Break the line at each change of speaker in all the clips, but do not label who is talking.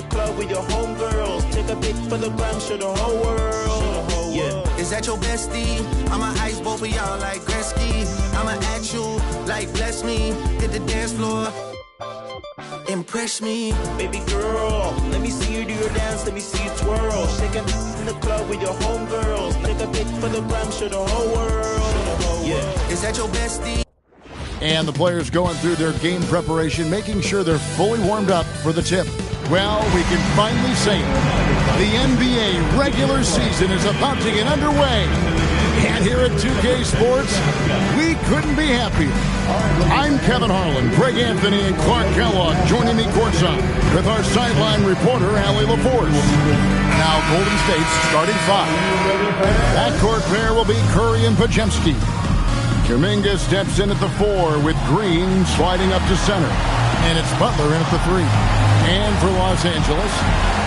club with your homegirls. Take a pic for the gram, show the whole world. Yeah.
Is that your bestie? I'ma ice both of y'all like Gretzky. I'ma act you like bless me. Hit the dance floor. Impress me.
Baby girl, let me see you do your dance, let me see you twirl. Shake it in the club with your homegirls. Take a pic for the gram, show the whole world. Yeah.
Is that your bestie?
And the players going through their game preparation, making sure they're fully warmed up for the tip. Well, we can finally say it. The NBA regular season is about to get underway. And here at 2K Sports, we couldn't be happier. I'm Kevin Harlan, Greg Anthony, and Clark Kellogg joining me courtside with our sideline reporter, Allie LaForce. Now Golden State's starting five. That court pair will be Curry and Podziemski. Kuminga steps in at the 4 with Green sliding up to center. And it's Butler in at the 3. And for Los Angeles,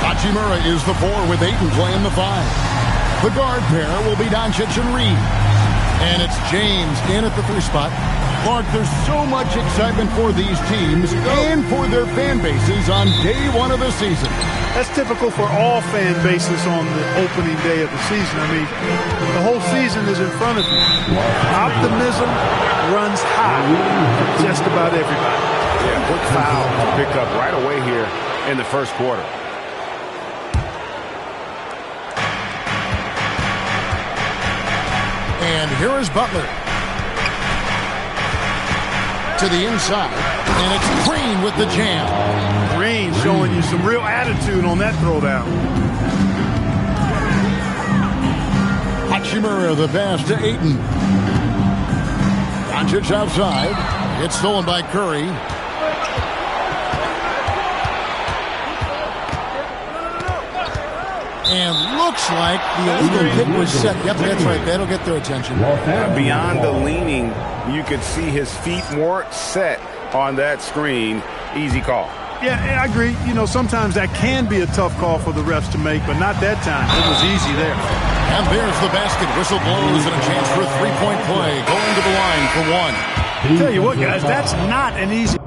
Hachimura is the 4 with Ayton playing the 5. The guard pair will be Doncic and Reed. And it's James in at the 3 spot. Clark, there's so much excitement for these teams and for their fan bases on day one of the season.
That's typical for all fan bases on the opening day of the season. I mean, the whole season is in front of you. Optimism runs high for just about everybody.
Yeah, quick foul to pick up right away here in the first quarter.
And here is Butler. To the inside. And it's Green with the jam.
Green showing you some real attitude on that throwdown.
Hachimura the pass to Ayton. Doncic outside. It's stolen by Curry. And looks like the illegal pick was set. Yep, that's right. That'll get their attention.
Beyond the leaning, you could see his feet more set on that screen. Easy call.
Yeah, I agree. You know, sometimes that can be a tough call for the refs to make, but not that time. It was easy there.
And there's the basket. Whistle blows and a chance for a three-point play. Going to the line for one.
I'll tell you what, guys, that's not an easy.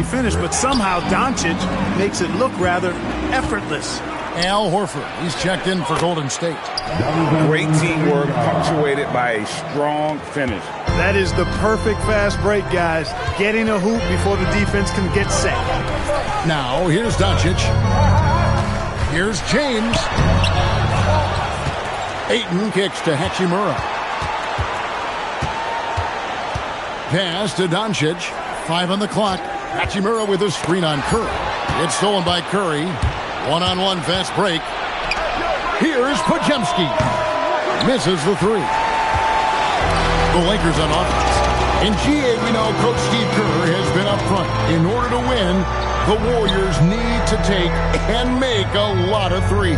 Finish, but somehow Doncic makes it look rather effortless.
Al Horford, he's checked in for Golden State.
Great teamwork punctuated by a strong finish.
That is the perfect fast break, guys. Getting a hoop before the defense can get set.
Now, here's Doncic. Here's James. Ayton kicks to Hachimura. Pass to Doncic. 5 on the clock. Hachimura with a screen on Curry. It's stolen by Curry. One-on-one fast break. Here's Podziemski. Misses the 3. The Lakers on offense. In GA, we know Coach Steve Kerr has been up front. In order to win, the Warriors need to take and make a lot of threes.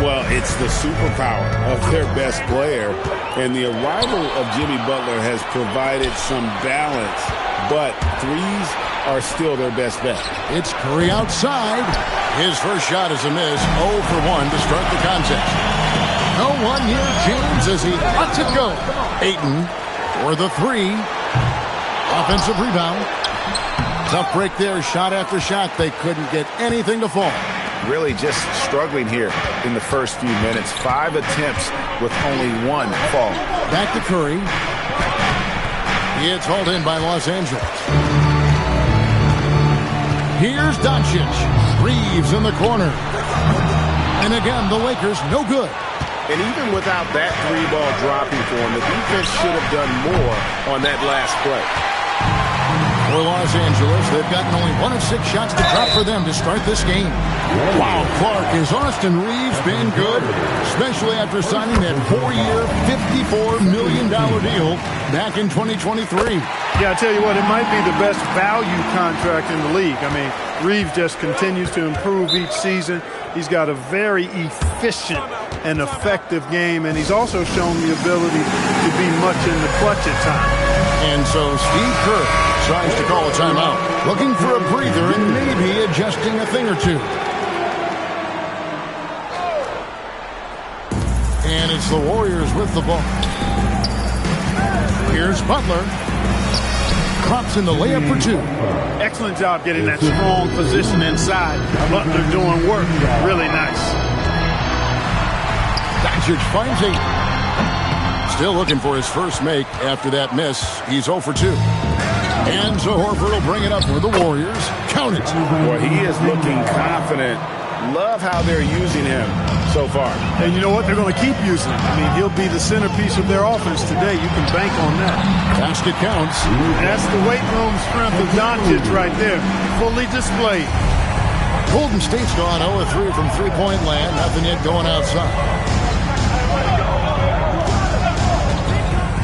Well, it's the superpower of their best player. And the arrival of Jimmy Butler has provided some balance. But threes are still their best bet.
It's Curry outside. His first shot is a miss. 0 for 1 to start the contest. No one near James as he lets it go. Ayton for the 3. Offensive rebound. Tough break there. Shot after shot. They couldn't get anything to fall.
really just struggling here in the first few minutes. 5 attempts with only 1 fall.
Back to Curry. It's hauled in by Los Angeles. Here's Doncic. Reeves in the corner. And again, the Lakers no good.
And even without that 3-ball dropping for him, the defense should have done more on that last play.
For Los Angeles, they've gotten only 1 of 6 shots to drop for them to start this game. Wow, Clark, has Austin Reeves been good? Especially after signing that 4-year, $54 million deal back in 2023.
Yeah, I tell you what, it might be the best value contract in the league. I mean, Reeves just continues to improve each season. He's got a very efficient and effective game, and he's also shown the ability to be much in the clutch at times.
And so Steve Kerr tries to call a timeout, looking for a breather and maybe adjusting a thing or two. And it's the Warriors with the ball. Here's Butler. Drops in the layup for 2.
Excellent job getting that strong position inside. Butler doing work. Really nice.
Doncic finds 8. Still looking for his first make after that miss. He's 0 for 2. And so Horford will bring it up for the Warriors. Count it.
Boy, he is looking confident. Love how they're using him so far.
And you know what? They're going to keep using him. I mean, he'll be the centerpiece of their offense today. You can bank on that.
Basket counts.
That's the weight room strength of Doncic right there. Fully displayed.
Golden State's gone 0-3 from three-point land. Nothing yet going outside.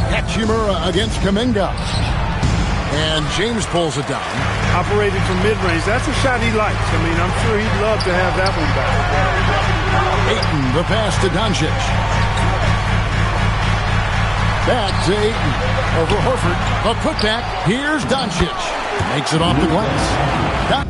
Hachimura against Kuminga. And James pulls it down.
Operating from mid-range. That's a shot he likes. I mean, I'm sure he'd love to have that one back.
Ayton, the pass to Doncic. Back to Ayton. Over Horford. A putback. Here's Doncic. Makes it off the glass.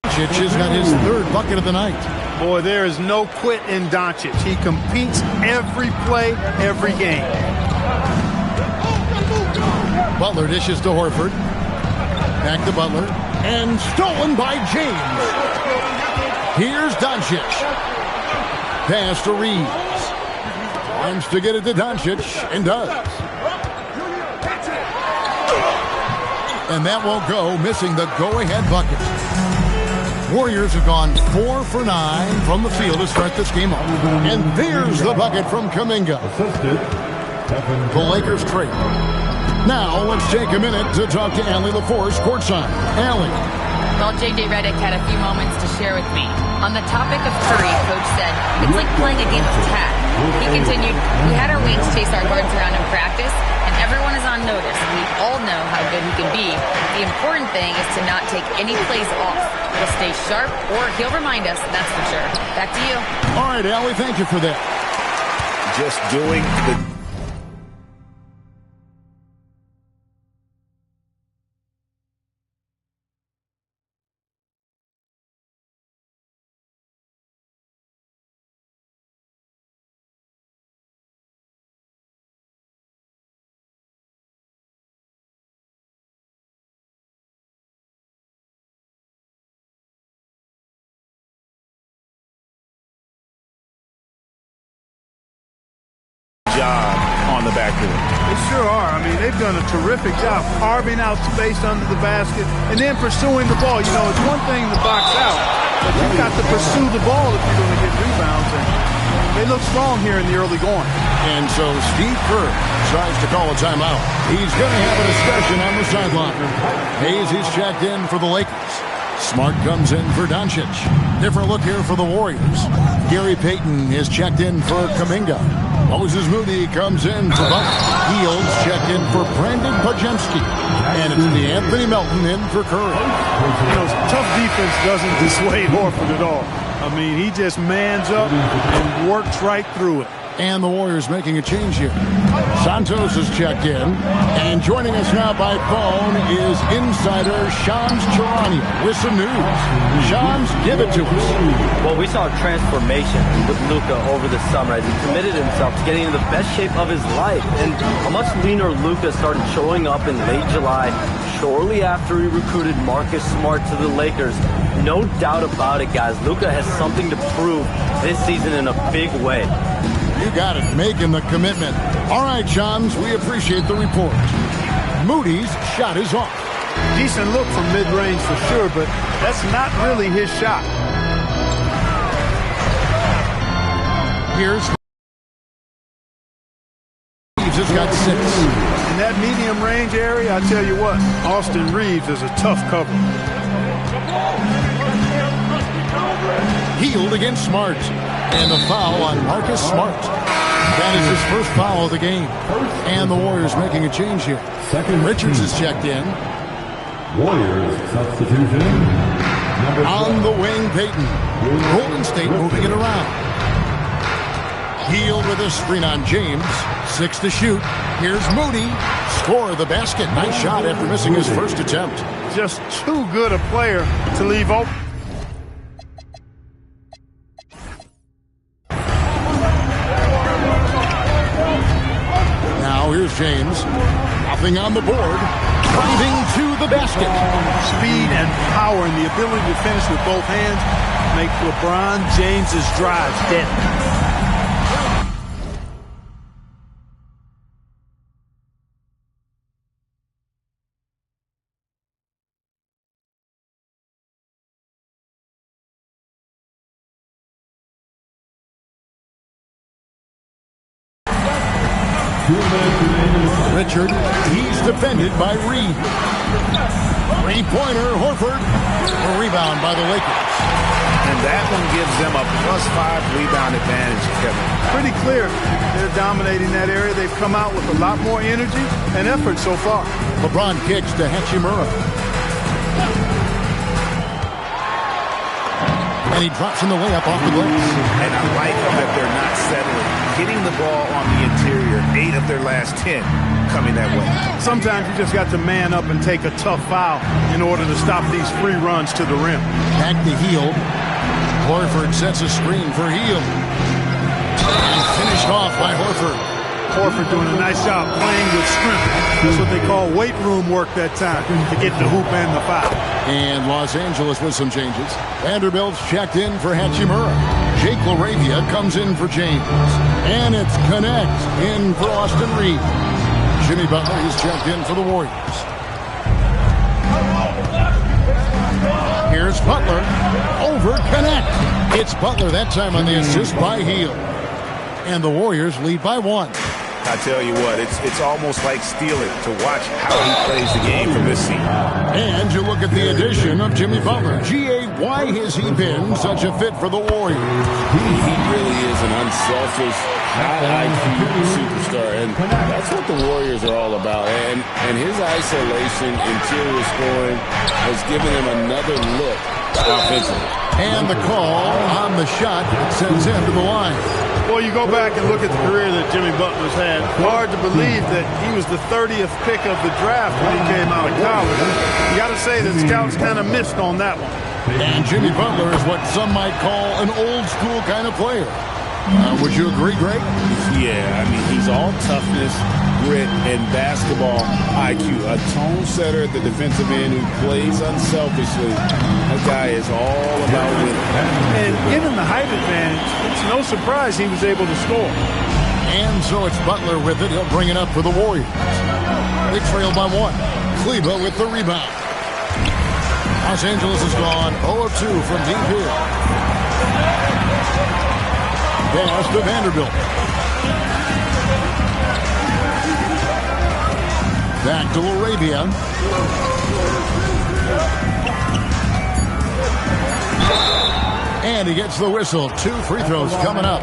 Doncic has got his 3rd bucket of the night.
Boy, there is no quit in Doncic. He competes every play, every game.
Butler dishes to Horford. Back to Butler. And stolen by James. Here's Doncic. Pass to Reeves. Wants to get it to Doncic, and does. And that won't go, missing the go-ahead bucket. Warriors have gone 4 for 9 from the field to start this game off. And there's the bucket from Kuminga. The Lakers trade. Now, let's take a minute to talk to Allie LaForce courtside. Allie.
Well, J.J. Redick had a few moments to share with me. On the topic of Curry, Coach said, it's like playing a game of tag. He continued, we had our wings chase our guards around in practice, and everyone is on notice. We all know how good he can be. The important thing is to not take any plays off. He'll stay sharp, or he'll remind us, that's for sure. Back to you.
All right, Allie, thank you for that.
Just doing the... job on the backboard.
They sure are. I mean, they've done a terrific job carving out space under the basket and then pursuing the ball. You know, it's one thing to box out, but you've got to pursue the ball if you're going to get rebounds. And they look strong here in the early going.
And so Steve Kerr tries to call a timeout. He's going to have a discussion on the sideline. Hayes is checked in for the Lakers. Smart comes in for Doncic. Different look here for the Warriors. Gary Payton is checked in for Kuminga. Moses Moody comes in for Butler. Heels checked in for Brandon Podziemski. And it's Anthony Melton in for Curry.
You know, tough defense doesn't dissuade Horford at all. I mean, he just mans up and works right through it.
And the Warriors making a change here. Santos is checked in. And joining us now by phone is insider Shams Charania with some news. Shams, give it to us.
Well, we saw a transformation with Luka over the summer as he committed himself to getting in the best shape of his life. And a much leaner Luka started showing up in late July, shortly after he recruited Marcus Smart to the Lakers. No doubt about it, guys. Luka has something to prove this season in a big way.
You got it, making the commitment. All right, Shams, we appreciate the report. Moody's shot is off.
Decent look from mid-range for sure, but that's not really his shot.
Here's Reeves has got 6.
In that medium range area, I tell you what, Austin Reeves is a tough cover.
Healed against Smart. And the foul on Marcus Smart. That is his first foul of the game. And the Warriors making a change here. Richards is checked in.
Warriors substitution.
On the wing, Payton. Golden State moving it around. Healed with a screen on James. 6 to shoot. Here's Moody. Score the basket. Nice shot after missing his first attempt.
Just too good a player to leave open.
Here's James. Nothing on the board. Driving to the basket.
Speed and power and the ability to finish with both hands make LeBron James's drives deadly.
Richard, he's defended by Reed. Three-pointer, Horford. A rebound by the Lakers.
And that one gives them a +5 rebound advantage, Kevin.
Pretty clear. They're dominating that area. They've come out with a lot more energy and effort so far.
LeBron kicks to Hachimura. And he drops in the layup off the glass.
And I like that they're not settling. Hitting the ball on the interior, 8 of their last 10 coming that way.
Sometimes you just got to man up and take a tough foul in order to stop these free runs to the rim.
Back to Hield. Horford sets a screen for Hield. And finished off by Horford.
Horford doing a nice job playing with strength. That's what they call weight room work that time to get the hoop and the foul.
And Los Angeles with some changes. Vanderbilt's checked in for Hachimura. Jake LaRavia comes in for James. And it's Connect in for Austin Reed. Jimmy Butler is checked in for the Warriors. Here's Butler over Connect. It's Butler that time on the assist by Hield. And the Warriors lead by 1.
I tell you what, it's almost like stealing to watch how he plays the game from this seat.
And you look at the addition of Jimmy Butler. G.A., why has he been such a fit for the Warriors?
He really is an unselfish, high IQ superstar, and that's what the Warriors are all about. And his isolation, interior scoring, has given him another look offensively.
And the call on the shot sends him to the line.
Well, you go back and look at the career that Jimmy Butler's had. Hard to believe that he was the 30th pick of the draft when he came out of college. You got to say that scouts kind of missed on that one.
And Jimmy Butler is what some might call an old-school kind of player. Would you agree, Greg?
Yeah, I mean, he's all toughness, grit, and basketball IQ. A tone setter at the defensive end who plays unselfishly. That guy is all about winning.
And given the height advantage, it's no surprise he was able to score.
And so it's Butler with it. He'll bring it up for the Warriors. They trail by 1. Kleber with the rebound. Los Angeles has gone 0-2 from deep here. Pass to Vanderbilt. Back to LaRavia. And he gets the whistle. 2 free throws coming up.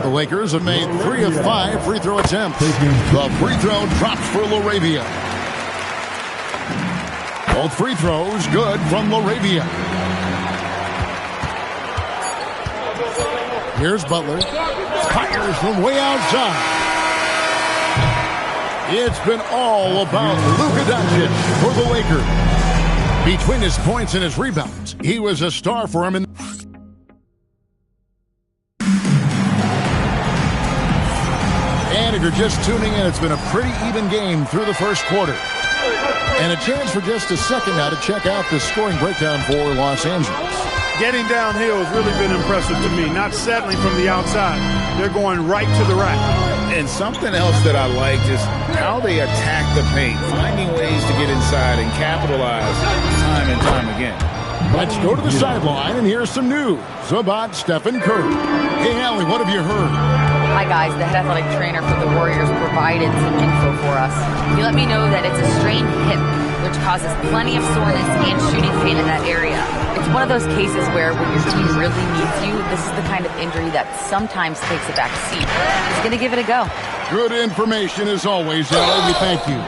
The Lakers have made 3 of 5 free throw attempts. The free throw drops for LaRavia. Both free throws good from LaRavia. Here's Butler. Fires from way outside. It's been all about Luka Doncic for the Lakers. Between his points and his rebounds, he was a star for him. And if you're just tuning in, it's been a pretty even game through the first quarter. And a chance for just a second now to check out the scoring breakdown for Los Angeles.
Getting downhill has really been impressive to me. Not settling from the outside. They're going right to the rack.
And something else that I liked is how they attack the paint, finding ways to get inside and capitalize time and time again.
Let's go to the sideline and hear some news about Stephen Curry. Hey, Allie, what have you heard?
Hi, guys. The head athletic trainer for the Warriors provided some info for us. He let me know that it's a strained hip, which causes plenty of soreness and shooting pain in that area. It's one of those cases where when your team really needs you, this is the kind of injury that sometimes takes a back seat. He's going to give it a go. Good information as always, Allie. We thank you.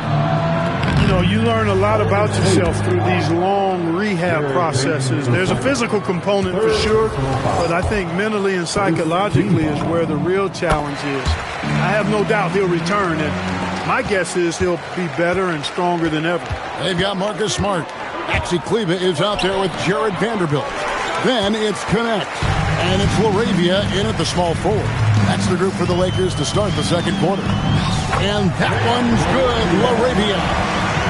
You know, you learn a lot about yourself through these long rehab processes. There's a physical component for sure, but I think mentally and psychologically is where the real challenge is. I have no doubt he'll return, and my guess is he'll be better and stronger than ever.
They've got Marcus Smart. Maxi Kleber is out there with Jared Vanderbilt. Then it's Connect, and it's LaRavia in at the small forward. That's the group for the Lakers to start the second quarter. And that one's good, LaRavia.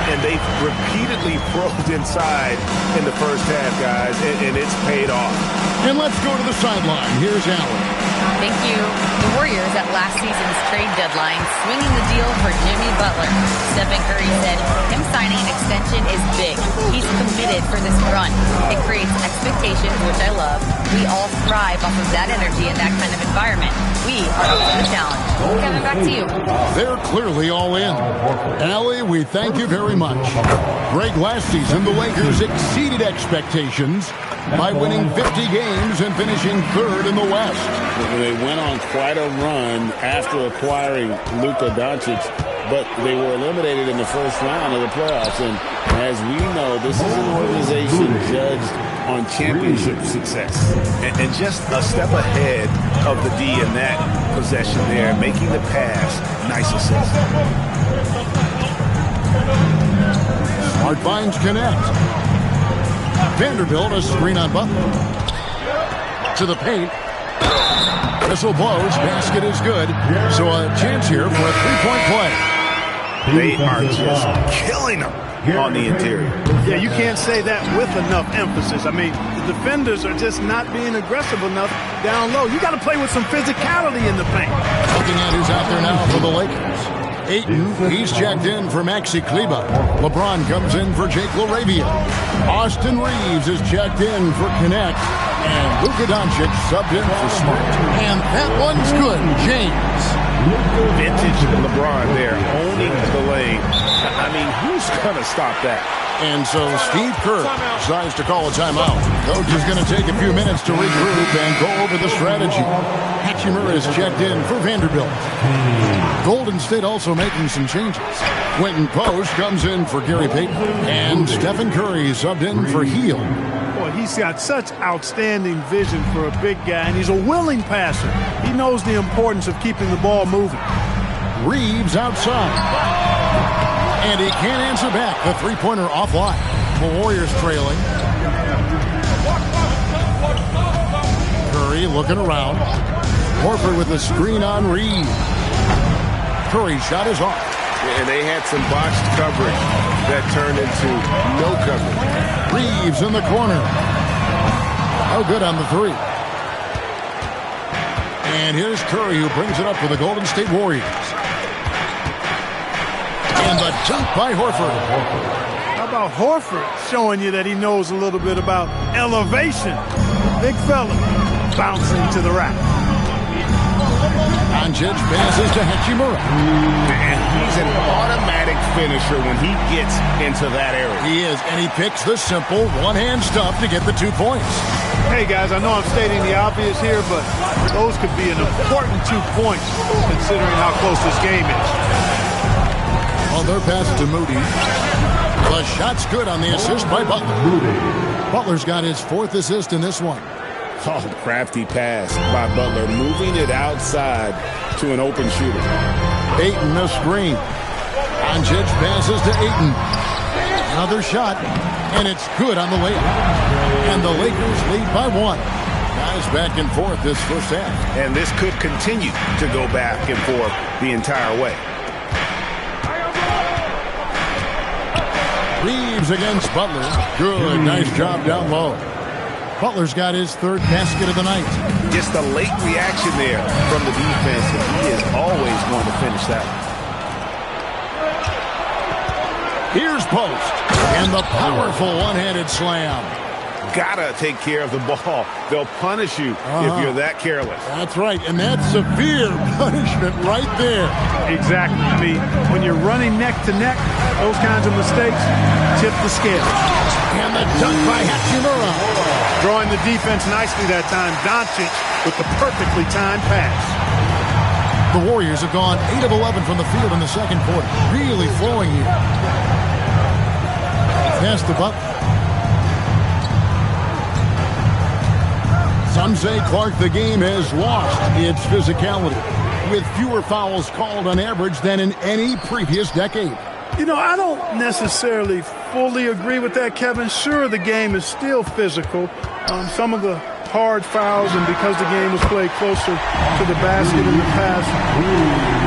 And they've repeatedly probed inside in the first half, guys, and it's paid off.
And let's go to the sideline. Here's Allen.
Thank you. The Warriors at last season's trade deadline swinging the deal for Jimmy Butler. Stephen Curry said him signing an extension is big. He's committed for this run. It creates expectations, which I love. We all thrive off of that energy and that kind of environment. We are up for the challenge. Kevin, back to you.
They're clearly all in. Allie, we thank you very much. Greg, last season, the Lakers exceeded expectations by winning 50 games and finishing third in the West.
They went on quite a run after acquiring Luka Doncic, but they were eliminated in the first round of the playoffs. And as we know, this is an organization judged on championship success. And just a step ahead of the D in that possession there, making the pass. Nice assist.
Smart finds Connect. Vanderbilt, a screen on Butler. To the paint. Whistle blows. Basket is good. So a chance here for a three-point play.
They are just killing them on the interior.
Yeah, you can't say that with enough emphasis. I mean, the defenders are just not being aggressive enough down low. You got to play with some physicality in the paint.
Looking at who's out there now for the Lakers. Ayton, he's checked in for Maxi Kleber. LeBron comes in for Jake LaRavia. Austin Reeves is checked in for Connect. And Luka Doncic subbed in for Smart. And that one's good, James.
Vintage LeBron there, owning the lane. I mean, who's going to stop that?
And so Steve Kerr decides to call a timeout. Coach is going to take a few minutes to regroup and go over the strategy. Hachimura is checked in for Vanderbilt. Golden State also making some changes. Quentin Post comes in for Gary Payton. And Stephen Curry subbed in for Hield.
Boy, he's got such outstanding vision for a big guy, and he's a willing passer. He knows the importance of keeping the ball moving.
Reeves outside. And he can't answer back. The three-pointer offline. The Warriors trailing. Curry looking around. Horford with the screen on Reeves. Curry's shot is off.
And they had some botched coverage that turned into no coverage.
Reeves in the corner. No good on the three. And here's Curry who brings it up for the Golden State Warriors. And the jump by Horford.
How about Horford showing you that he knows a little bit about elevation? Big fella bouncing to the rack.
Doncic passes to Hachimura.
And he's an automatic finisher when he gets into that area.
He is, and he picks the simple one-hand stuff to get the 2 points.
Hey, guys, I know I'm stating the obvious here, but those could be an important 2 points considering how close this game is.
On their pass to Moody. The shot's good on the assist by Butler. Butler's got his 4th assist in this one.
Oh, crafty pass by Butler, moving it outside to an open shooter.
Ayton the screen. Doncic passes to Ayton. Another shot, and it's good on the layup. And the Lakers lead by 1. Guys back and forth this first half.
And this could continue to go back and forth the entire way.
Reeves against Butler. Good, nice job down low. Butler's got his 3rd basket of the night.
Just a late reaction there from the defense, and he is always going to finish that.
Here's Post, and the powerful one-handed slam.
Gotta take care of the ball. They'll punish you if you're that careless.
That's right, and that's severe punishment right there.
Exactly. I mean, when you're running neck to neck, those kinds of mistakes tip the scale.
And the dunk by Hachimura.
Drawing the defense nicely that time. Doncic with the perfectly timed pass.
The Warriors have gone 8 of 11 from the field in the second quarter. Really flowing here. Pass the Buck. Some say Clark, the game has lost its physicality, with fewer fouls called on average than in any previous decade.
You know, I don't necessarily fully agree with that, Kevin. Sure, the game is still physical. Some of the hard fouls, and because the game was played closer to the basket in the past,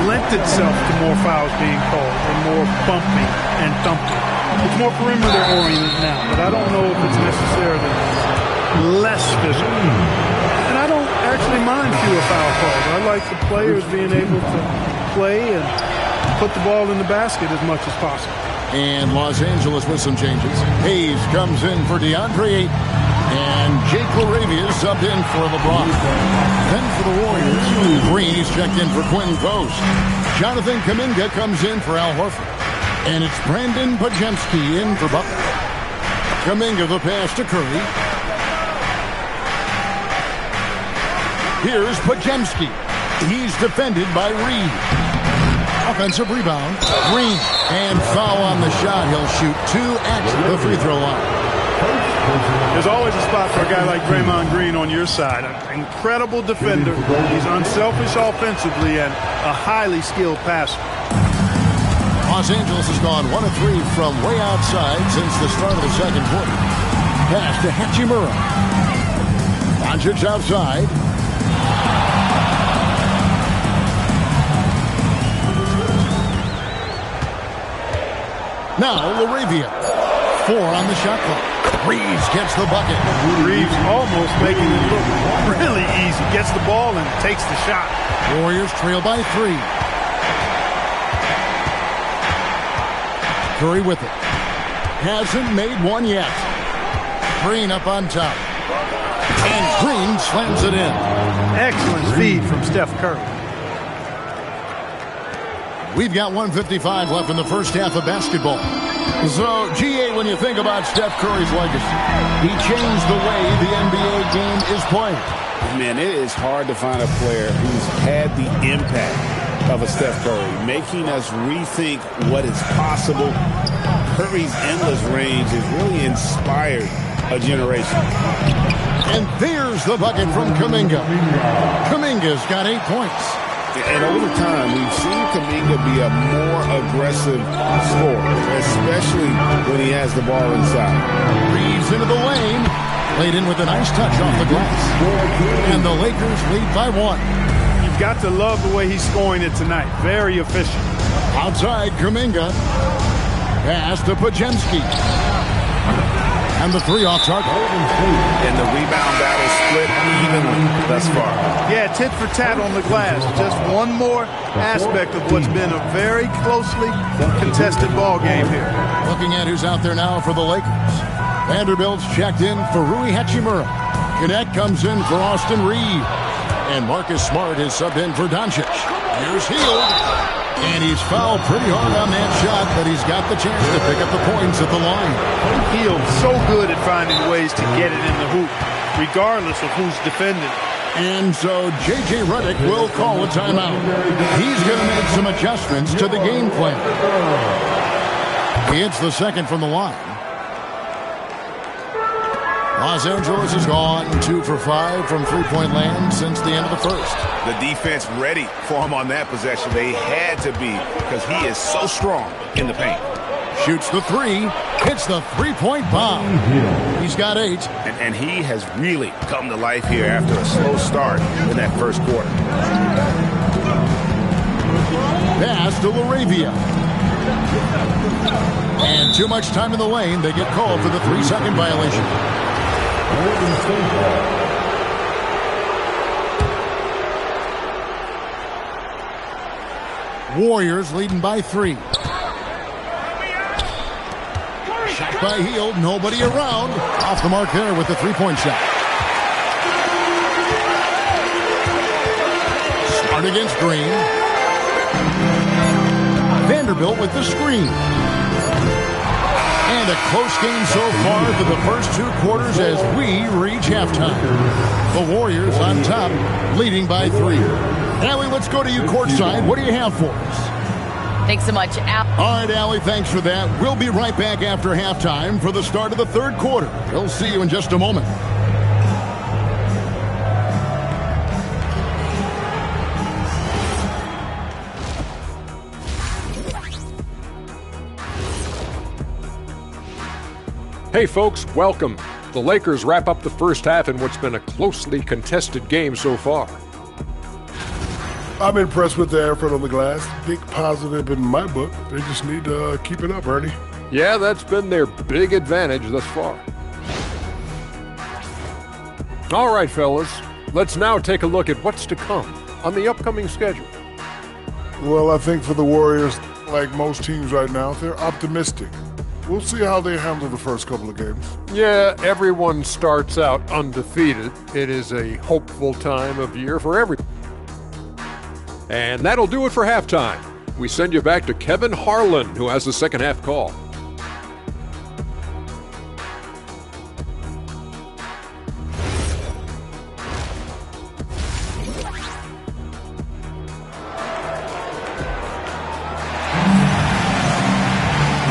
lent itself to more fouls being called and more bumping and thumping. It's more perimeter-oriented now, but I don't know if it's necessarily less physical. And I don't actually mind fewer foul calls. I like the players being able to play and put the ball in the basket as much as possible.
And Los Angeles with some changes. Hayes comes in for DeAndre Ayton. And Jake LaRavia is subbed in for LeBron. Then for the Warriors, Green is checked in for Quentin Post. Jonathan Kuminga comes in for Al Horford. And it's Brandon Podziemski in for Butler. Kuminga the pass to Curry. Here's Podziemski. He's defended by Reed. Offensive rebound. Green. And foul on the shot. He'll shoot 2 at the free throw line.
There's always a spot for a guy like Draymond Green on your side. An incredible defender. He's unselfish offensively and a highly skilled passer.
Los Angeles has gone 1 of 3 from way outside since the start of the second quarter. Pass to Hachimura. Doncic outside. Now LaRavia. 4 on the shot clock. Reeves gets the bucket.
Reeves almost making it look really easy. Gets the ball and takes the shot.
Warriors trail by 3. Curry with it. Hasn't made one yet. Green up on top. And Green slams it in.
Excellent feed from Steph Curry.
We've got 1:55 left in the first half of basketball. So, GA, when you think about Steph Curry's legacy, he changed the way the NBA game is played.
Man, it is hard to find a player who's had the impact of a Steph Curry, making us rethink what is possible. Curry's endless range has really inspired a generation.
And there's the bucket from Kuminga. Kuminga's got 8 points.
And over time, we've seen Kuminga be a more aggressive scorer, especially when he has the ball inside.
Reeves into the lane. Played in with a nice touch off the glass. And the Lakers lead by 1.
You've got to love the way he's scoring it tonight. Very efficient.
Outside, Kuminga. Pass to Podziemski. And the 3 off target.
And the rebound battle split evenly thus far.
Yeah, tit for tat on the glass. Just one more aspect of what's been a very closely contested ball game here.
Looking at who's out there now for the Lakers. Vanderbilt's checked in for Rui Hachimura. Connect comes in for Austin Reed. And Marcus Smart is subbed in for Doncic. Here's Hield. And he's fouled pretty hard on that shot, but he's got the chance to pick up the points at the line.
Hield so good at finding ways to get it in the hoop, regardless of who's defending.
And so J.J. Redick will call a timeout. He's going to make some adjustments to the game plan. He hits the second from the line. Los Angeles has gone 2 for 5 from three-point land since the end of the first.
The defense ready for him on that possession. They had to be because he is so strong in the paint.
Shoots the three, hits the three-point bomb. He's got 8.
And he has really come to life here after a slow start in that first quarter.
Pass to Laravia. And too much time in the lane. They get called for the 3-second violation. Warriors leading by 3. Shot by Hield, nobody around. Off the mark there with the three-point shot. Smart against Green. Vanderbilt with the screen. And a close game so far for the first 2 quarters as we reach halftime. The Warriors on top, leading by 3. Allie, let's go to you courtside. What do you have for us?
Thanks so much, Al.
All right, Allie, thanks for that. We'll be right back after halftime for the start of the third quarter. We'll see you in just a moment.
Hey folks, welcome. The Lakers wrap up the first half in what's been a closely contested game so far.
I'm impressed with the effort on the glass. Big positive in my book. They just need to keep it up, Ernie.
Yeah, that's been their big advantage thus far. All right, fellas, let's now take a look at what's to come on the upcoming schedule.
Well, I think for the Warriors, like most teams right now, they're optimistic. We'll see how they handle the first couple of games.
Yeah, everyone starts out undefeated. It is a hopeful time of year for everyone. And that'll do it for halftime. We send you back to Kevin Harlan, who has the second half call.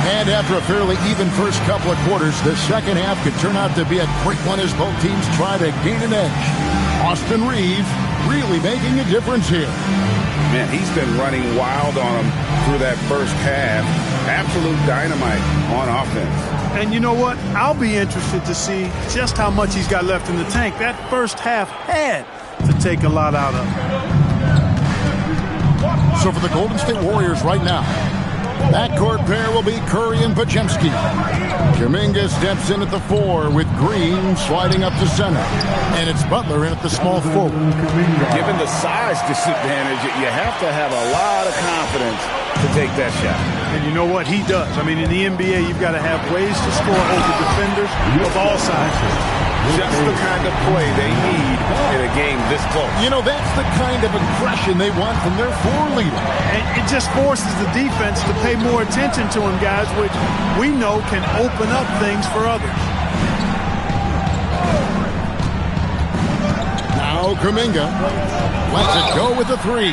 And after a fairly even first couple of quarters, the second half could turn out to be a quick one as both teams try to gain an edge. Austin Reeves really making a difference here.
Man, he's been running wild on him through that first half. Absolute dynamite on offense.
And you know what? I'll be interested to see just how much he's got left in the tank. That first half had to take a lot out of him.
So for the Golden State Warriors right now, backcourt pair will be Curry and Podziemski. Kuminga steps in at the 4 with Green sliding up to center. And it's Butler in at the small forward.
Given the size disadvantage, you have to have a lot of confidence to take that shot.
And you know what? He does. I mean, in the NBA, you've got to have ways to score over defenders of all sizes.
Just the kind of play they need in a game this close.
You know, that's the kind of aggression they want from their floor leader.
And it just forces the defense to pay more attention to him, guys, which we know can open up things for others.
Now Kuminga lets it go with the 3.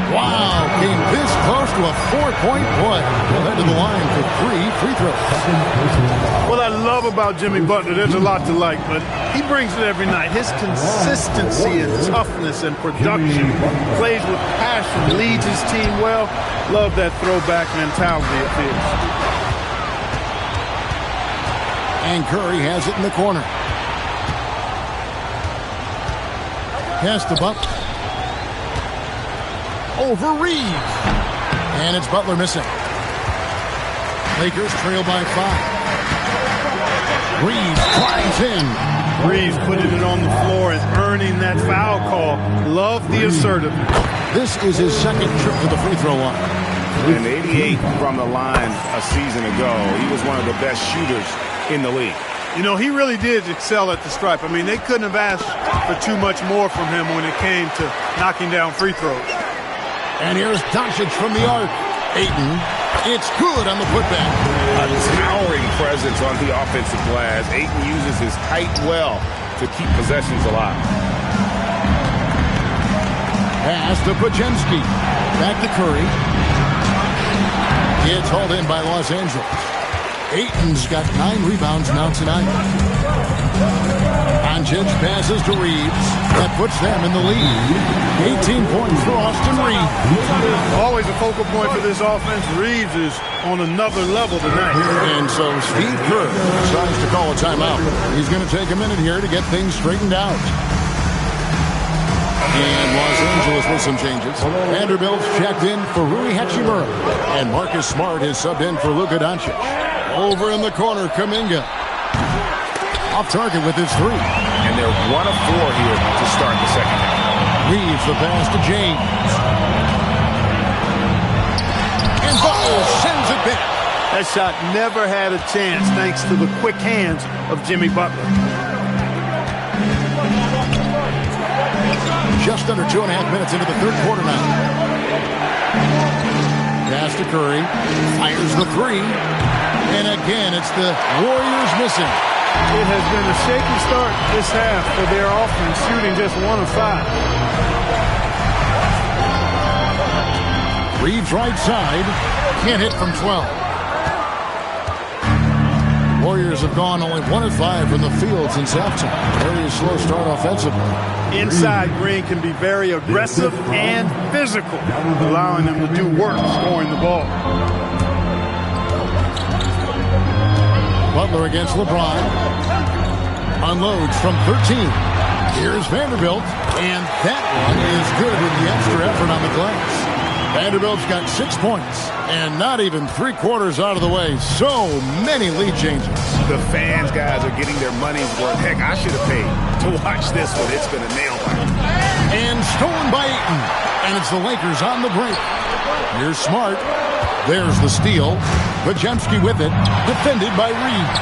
Wow, came this close to a 4-point play. He'll head to the line for 3 free throws.
What I love about Jimmy Butler, there's a lot to like, but he brings it every night. His consistency and toughness and production, plays with passion, leads his team well. Love that throwback mentality of his.
And Curry has it in the corner. Pass to Butler. Over Reeves. And it's Butler missing. Lakers trail by 5. Reeves climbs in.
Reeves putting it on the floor and earning that foul call. Love the assertiveness.
This is his second trip to the free throw line.
And 88 from the line a season ago. He was one of the best shooters in the league.
You know, he really did excel at the stripe. I mean, they couldn't have asked for too much more from him when it came to knocking down free throws.
And here's Doncic from the arc. Ayton, it's good on the putback.
A towering presence on the offensive glass. Ayton uses his height well to keep possessions alive.
Pass to Podziemski. Back to Curry. It's hauled in by Los Angeles. Ayton's got 9 rebounds now tonight. Doncic passes to Reeves. That puts them in the lead. 18 points for Austin Reeves.
Always a focal point for this offense. Reeves is on another level tonight.
And so Steve Kerr decides to call a timeout. He's going to take a minute here to get things straightened out. And Los Angeles with some changes. Vanderbilt's checked in for Rui Hachimura. And Marcus Smart is subbed in for Luka Doncic. Over in the corner, Kuminga. Off target with his three.
And they're 1 of 4 here to start the second half.
Reeves the pass to James. And Butler sends it back.
That shot never had a chance thanks to the quick hands of Jimmy Butler.
Just under 2.5 minutes into the third quarter now. Pass to Curry. Fires the three. And again, it's the Warriors missing.
It has been a shaky start this half for their offense, shooting just 1 of 5.
Reeves right side. Can't hit from 12. Warriors have gone only 1 of 5 from the field since halftime. Very slow start offensively.
Inside, Green can be very aggressive and physical, allowing them to do work scoring the ball.
Butler against LeBron. Unloads from 13. Here's Vanderbilt. And that one is good with the extra effort on the glass. Vanderbilt's got 6 points. And not even 3/4 out of the way. So many lead changes.
The fans, guys, are getting their money's worth. Heck, I should have paid to watch this one. It's going to nail me.
And stolen by Ayton. And it's the Lakers on the break. Here's Smart. There's the steal. Podziemski with it. Defended by Reeves.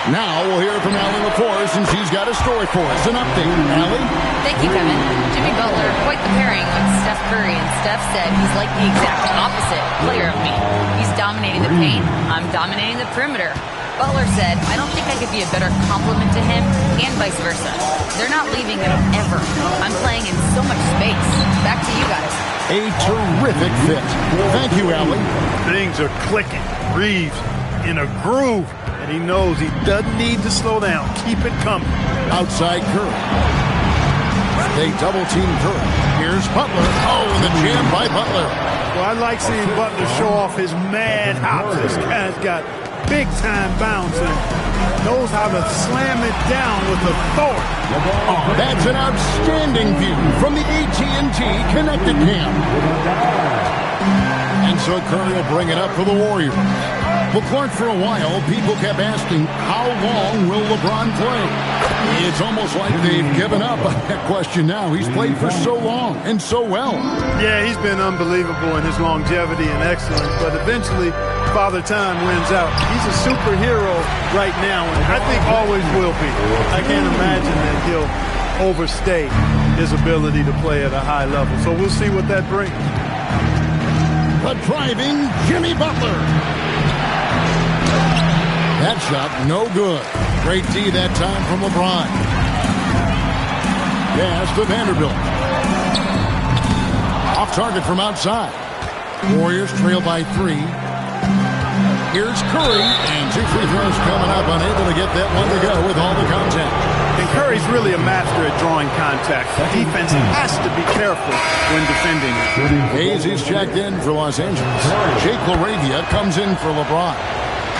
Now we'll hear from Allie LaForce, and she's got a story for us. An update. Allie?
Thank you, Kevin. Jimmy Butler, quite the pairing with Steph Curry, and Steph said he's like the exact opposite player of me. He's dominating the paint, I'm dominating the perimeter. Butler said, I don't think I could be a better complement to him, and vice versa. They're not leaving him ever. I'm playing in so much space. Back to you guys.
A terrific fit. Thank you, Allie.
Things are clicking. Reeves in a groove, and he knows he doesn't need to slow down. Keep it coming.
Outside Curry. They double-team Curry. Here's Butler. Oh, and the jam by Butler.
Well, I like seeing Butler show off his mad hops. This guy's got big-time bounce and knows how to slam it down with authority.
Oh, that's an outstanding view from the AT&T Connected Cam. And so Curry will bring it up for the Warriors. Well, Clark, for a while, people kept asking, how long will LeBron play? It's almost like they've given up on that question now. He's played for so long and so well.
Yeah, he's been unbelievable in his longevity and excellence, but eventually Father Time wins out. He's a superhero right now, and I think always will be. I can't imagine that he'll overstay his ability to play at a high level. So we'll see what that brings.
The driving Jimmy Butler. That shot, no good. Great D that time from LeBron. Pass to Vanderbilt. Off target from outside. Warriors trail by 3. Here's Curry, and 2 free throws coming up, unable to get that one to go with all the contact.
And Curry's really a master at drawing contact. The defense has to be careful when defending.
Hayes is checked in for Los Angeles. Jake LaRavia comes in for LeBron.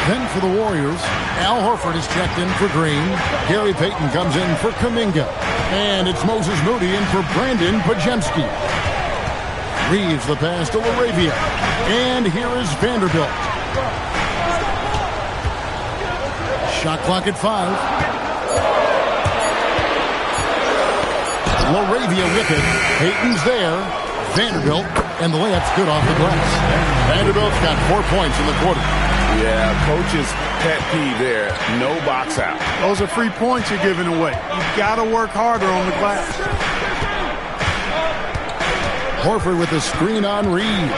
Then for the Warriors, Al Horford is checked in for Green. Gary Payton comes in for Kuminga. And it's Moses Moody in for Brandon Podziemski. Reeves the pass to LaRavia. And here is Vanderbilt. Shot clock at 5. LaRavia with it. Payton's there. Vanderbilt. And the layup's good off the glass. Vanderbilt's got 4 points in the quarter.
Yeah, coach's pet peeve there. No box out.
Those are free points you're giving away. You've got to work harder on the glass.
Horford with the screen on Reed.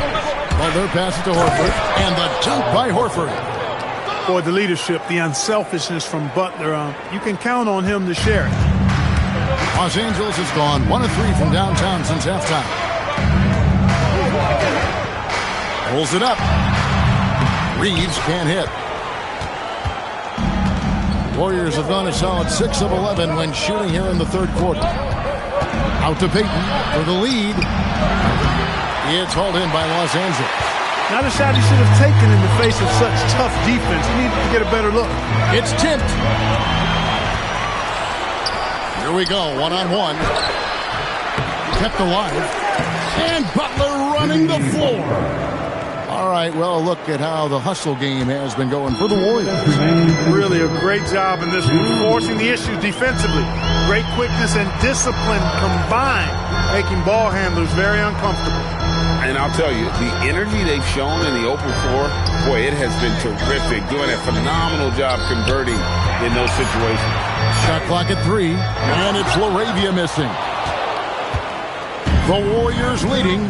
Butler passes to Horford. And the dunk by Horford.
Boy, the leadership, the unselfishness from Butler, you can count on him to share it.
Los Angeles has gone 1 of 3 from downtown since halftime. Pulls it up. Reeves can't hit. Warriors have gone a solid 6 of 11 when shooting here in the third quarter. Out to Payton for the lead. It's hauled in by Los Angeles.
Not a shot he should have taken in the face of such tough defense. He needed to get a better look.
It's tipped. Here we go, one-on-one. Kept alive. And Butler running the floor. All right, well, look at how the hustle game has been going for the Warriors.
Really a great job in this one, forcing the issues defensively. Great quickness and discipline combined, making ball handlers very uncomfortable.
And I'll tell you, the energy they've shown in the open floor, boy, it has been terrific. Doing a phenomenal job converting in those situations.
Shot clock at 3, and it's LaRavia missing. The Warriors leading.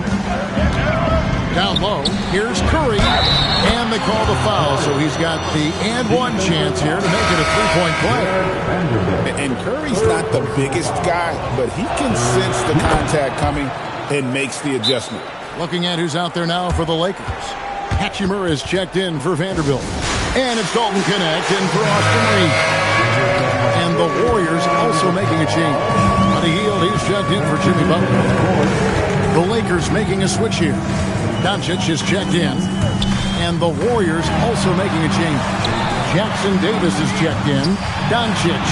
Down low, here's Curry, and they call the foul, so he's got the and one chance here to make it a three-point play.
And Curry's not the biggest guy, but he can sense the contact coming and makes the adjustment.
Looking at who's out there now for the Lakers. Hachimura is checked in for Vanderbilt. And it's Dalton Knecht in for Austin Reeves. And the Warriors also making a change. Buddy Hield, he's checked in for Jimmy Butler. The Lakers making a switch here. Doncic is checked in. And the Warriors also making a change. Jackson Davis is checked in. Doncic.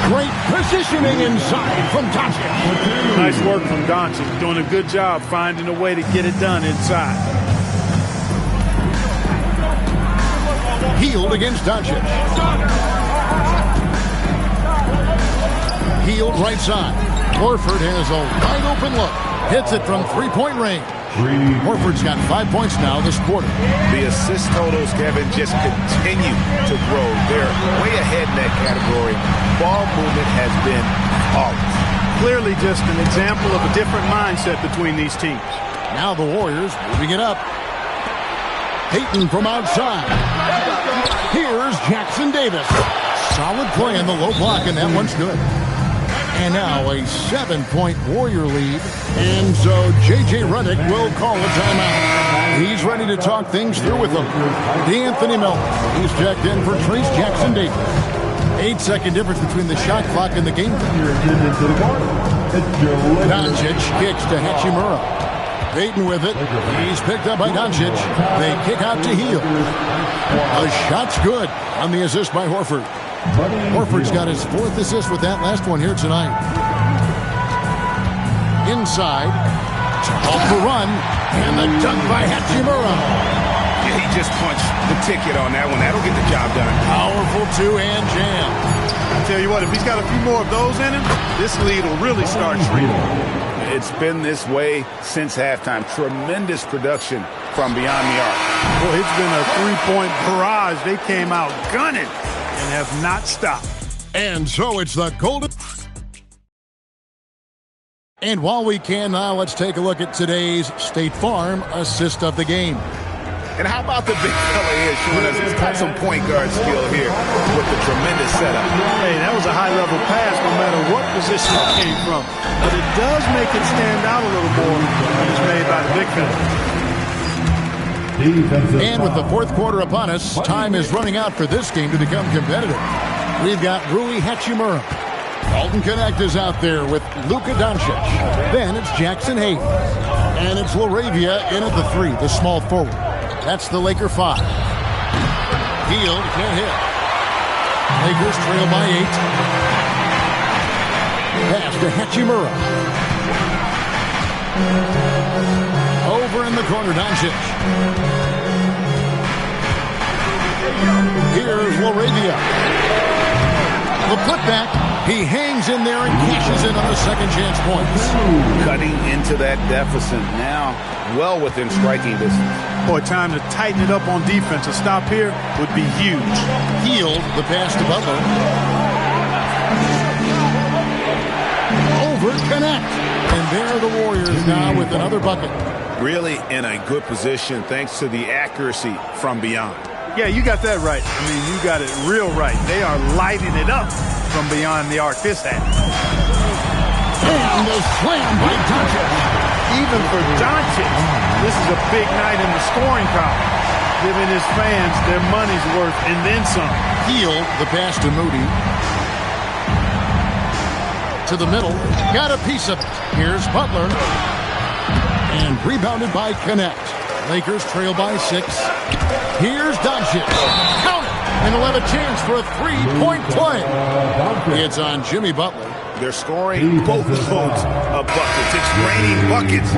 Great positioning inside from Doncic.
Nice work from Doncic. Doing a good job finding a way to get it done inside.
Hield against Doncic. Hield right side. Horford has a wide open look. Hits it from three-point range. Horford's got 5 points now this quarter.
The assist totals, Kevin, just continue to grow. They're way ahead in that category. Ball movement has been flawless.
Clearly just an example of a different mindset between these teams.
Now the Warriors moving it up. Payton from outside. Here's Jackson Davis. Solid play in the low block, and that one's good. And now a 7-point Warrior lead. And so J.J. Redick will call a timeout. He's ready to talk things through with them. D'Anthony Melton, he's checked in for Trayce Jackson Davis. 8-second difference between the shot clock and the game. Doncic kicks to Hachimura. Payton with it. He's picked up by Doncic. They kick out to Hield. A shot's good on the assist by Horford. Horford's got his 4th assist with that last one here tonight. Inside. Off the run. And the dunk by Hachimura.
Yeah, he just punched the ticket on that one. That'll get the job done.
Powerful two-hand jam.
I tell you what, if he's got a few more of those in him, this lead will really start shrinking.
It's been this way since halftime. Tremendous production from beyond the arc.
Well, it's been a three-point barrage. They came out gunning and have not stopped.
And so it's the Golden. And while we can now, let's take a look at today's State Farm assist of the game.
And how about the big fella here showing us he's got some point guard skill here with the tremendous setup.
Hey, that was a high-level pass no matter what position it came from. But it does make it stand out a little more when it's made by the big fella.
And with the fourth quarter upon us, time is running out for this game to become competitive. We've got Rui Hachimura. Dalton Knecht is out there with Luka Doncic. Then it's Jackson Hayes. And it's LaRavia in at the 3, the small forward. That's the Laker 5. Hield can't hit. Lakers trail by 8. Pass to Hachimura. Over in the corner, Doncic. Here's LaRavia. The putback. He hangs in there and cashes in on the second chance points.
Cutting into that deficit now, well within striking distance.
Boy, time to tighten it up on defense. A stop here would be huge.
Hield, the pass to Butler. Over Knecht. And there are the Warriors now with another bucket.
Really in a good position thanks to the accuracy from beyond.
Yeah, you got that right. I mean, you got it real right. They are lighting it up from beyond the arc this half.
And the slam by Doncic.
Even for Doncic, this is a big night in the scoring column. giving his fans their money's worth and then some.
Hield the pass to Moody. To the middle. Got a piece of it. Here's Butler. And rebounded by Connect. Lakers trail by 6. Here's Doncic. Count it! And he'll have a chance for a three-point play. It's on Jimmy Butler.
They're scoring boatloads of buckets. It's raining buckets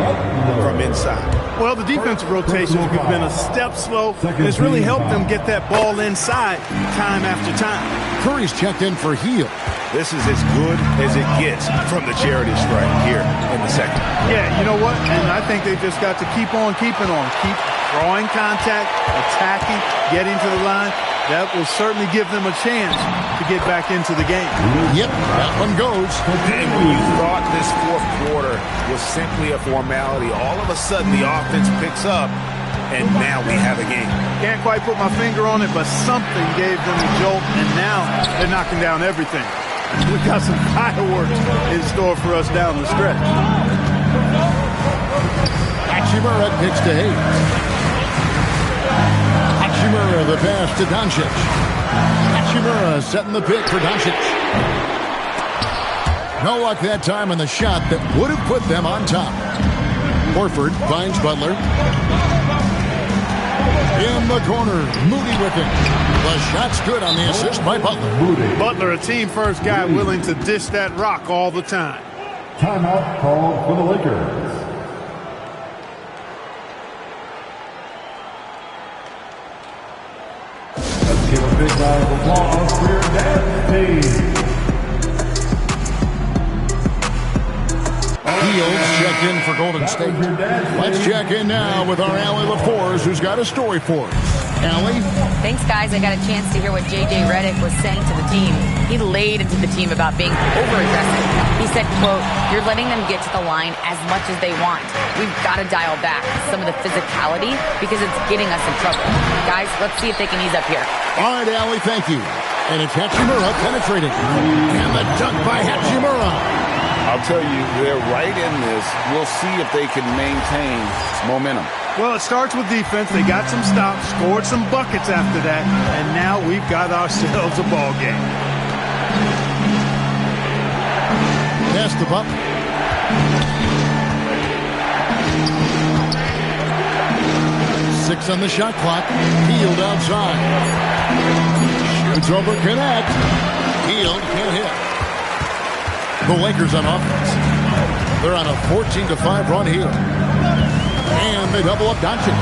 from inside.
Well, the defensive rotations have been a step slow, and it's really helped them get that ball inside time after time.
Curry's checked in for Hield.
This is as good as it gets from the charity strike here in the second.
Yeah, you know what? And I think they've just got to keep on keeping on. Keep drawing contact, attacking, getting to the line. That will certainly give them a chance to get back into the game.
Yep, that one goes.
And when you thought this fourth quarter was simply a formality, all of a sudden the offense picks up, and now we have a game.
Can't quite put my finger on it, but something gave them a jolt, and now they're knocking down everything. We've got some fireworks in store for us down the stretch.
Hachimura picks to Hayes. Hachimura the pass to Doncic. Hachimura setting the pick for Doncic. No luck that time on the shot that would have put them on top. Horford finds Butler. In the corner, Moody with it. The shot's good on the assist by Butler.
Butler, a team-first guy willing to dish that rock all the time.
Timeout called for the Lakers. Let's give a big round of applause for your dance team.
Fields checked in for Golden State. Let's check in now with our Allie LaForce, who's got a story for us. Allie?
Thanks, guys. I got a chance to hear what J.J. Redick was saying to the team. He laid into the team about being over-aggressive. He said, quote, "You're letting them get to the line as much as they want. We've got to dial back some of the physicality because it's getting us in trouble. Guys, let's see if they can ease up here."
All right, Allie, thank you. And it's Hachimura penetrating. And the dunk by Hachimura.
I'll tell you, they're right in this. We'll see if they can maintain momentum.
Well, it starts with defense. They got some stops, scored some buckets after that, and now we've got ourselves a ball game.
Pass the buck. Six on the shot clock. Hield outside. Shoots over Connect. Hield can't hit. The Lakers on offense. They're on a 14-5 run here. And they double up Doncic.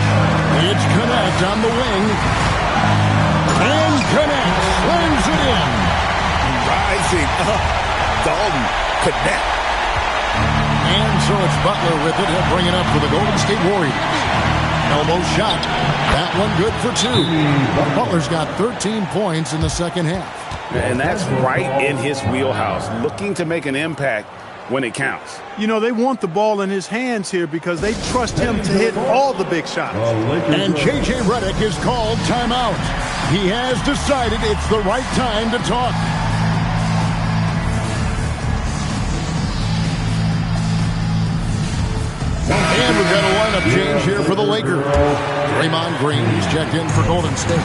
It's Connect on the wing. And Connect slams it in.
Rising up. Dalton Connect.
And so it's Butler with it. He'll bring it up for the Golden State Warriors. Elbow shot. That one good for 2. Butler's got 13 points in the second half.
And that's right in his wheelhouse, looking to make an impact when it counts.
You know, they want the ball in his hands here because they trust him to hit all the big shots.
And J.J. Redick is called timeout. He has decided it's the right time to talk. And we've got a lineup change here for the Lakers. Draymond Green, he's checked in for Golden State.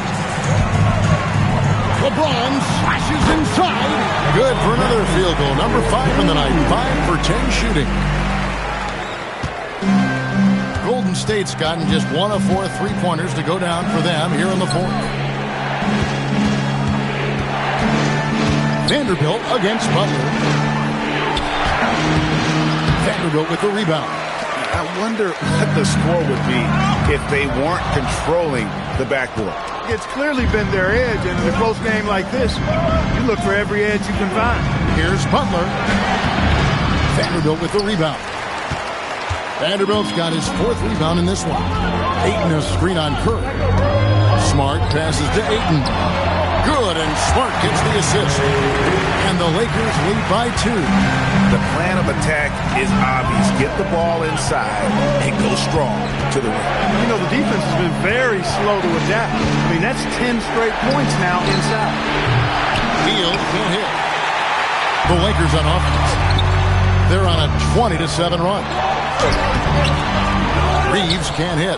LeBron slashes inside. Good for another field goal. Number 5 in the night. 5 for 10 shooting. Golden State's gotten just 1 of 4 3-pointers to go down for them here in the fourth. Vanderbilt against Butler. Vanderbilt with the rebound.
I wonder what the score would be if they weren't controlling the backboard.
It's clearly been their edge, and in a close game like this, you look for every edge you can find.
Here's Butler. Vanderbilt with the rebound. Vanderbilt's got his 4th rebound in this one. Ayton a screen on Curry. Smart passes to Ayton. Good, and Smart gets the assist. And the Lakers lead by 2.
The plan of attack is obvious. Get the ball inside and go strong to the rim.
You know, the defense has been very slow to adapt. I mean, that's 10 straight points now inside.
Hield can't hit. The Lakers on offense. They're on a 20-7 run. Reeves can't hit.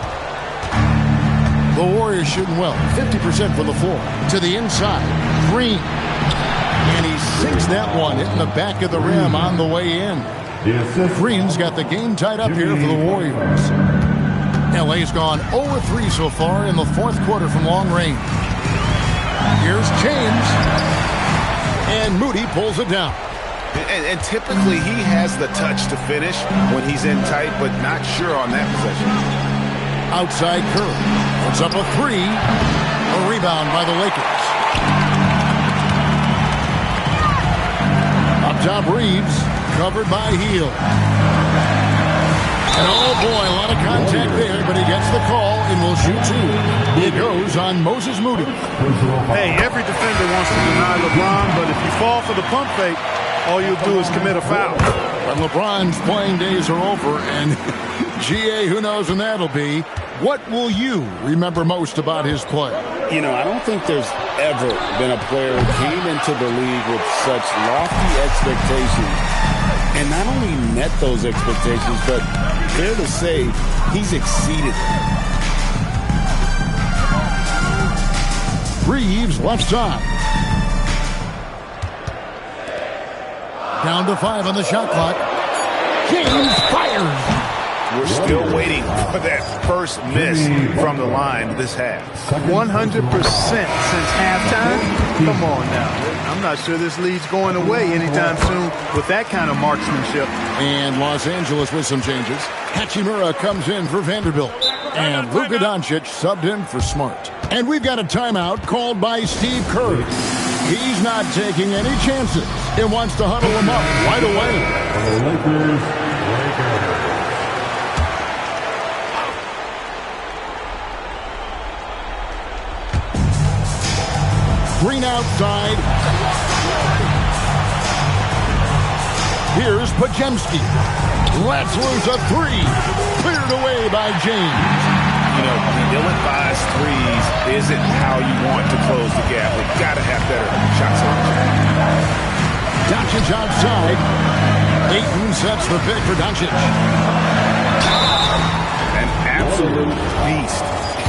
The Warriors shooting well, 50% from the floor. To the inside, Green. And he sinks that one, hitting the back of the rim on the way in. Green's got the game tied up here for the Warriors. LA's gone 0-3 so far in the fourth quarter from long range. Here's James. And Moody pulls it down.
And typically he has the touch to finish when he's in tight, but not sure on that possession.
Outside Curry. Puts up a three. A rebound by the Lakers. Up top Reeves. Covered by Hield. And oh boy, a lot of contact there, but he gets the call and will shoot two. It goes on Moses Moody.
Hey, every defender wants to deny LeBron, but if you fall for the pump fake, all you'll do is commit a foul.
But LeBron's playing days are over, and GA, who knows when that'll be. What will you remember most about his play?
You know, I don't think there's ever been a player who came into the league with such lofty expectations and not only met those expectations, but fair to say he's exceeded them.
Reeves left side. Down to 5 on the shot clock. James fires.
We're still waiting for that first miss from the line this half.
100% since halftime? Come on now. I'm not sure this lead's going away anytime soon with that kind of marksmanship.
And Los Angeles with some changes. Hachimura comes in for Vanderbilt. And Luka Doncic subbed in for Smart. And we've got a timeout called by Steve Kerr. He's not taking any chances. He wants to huddle him up right away. Green outside. Here's Podziemski. Lets loose a three. Cleared away by James.
You know, ill-advised threes isn't how you want to close the gap. We've got to have better shot selection.
Doncic outside. Ayton sets the pick for Doncic.
An absolute beast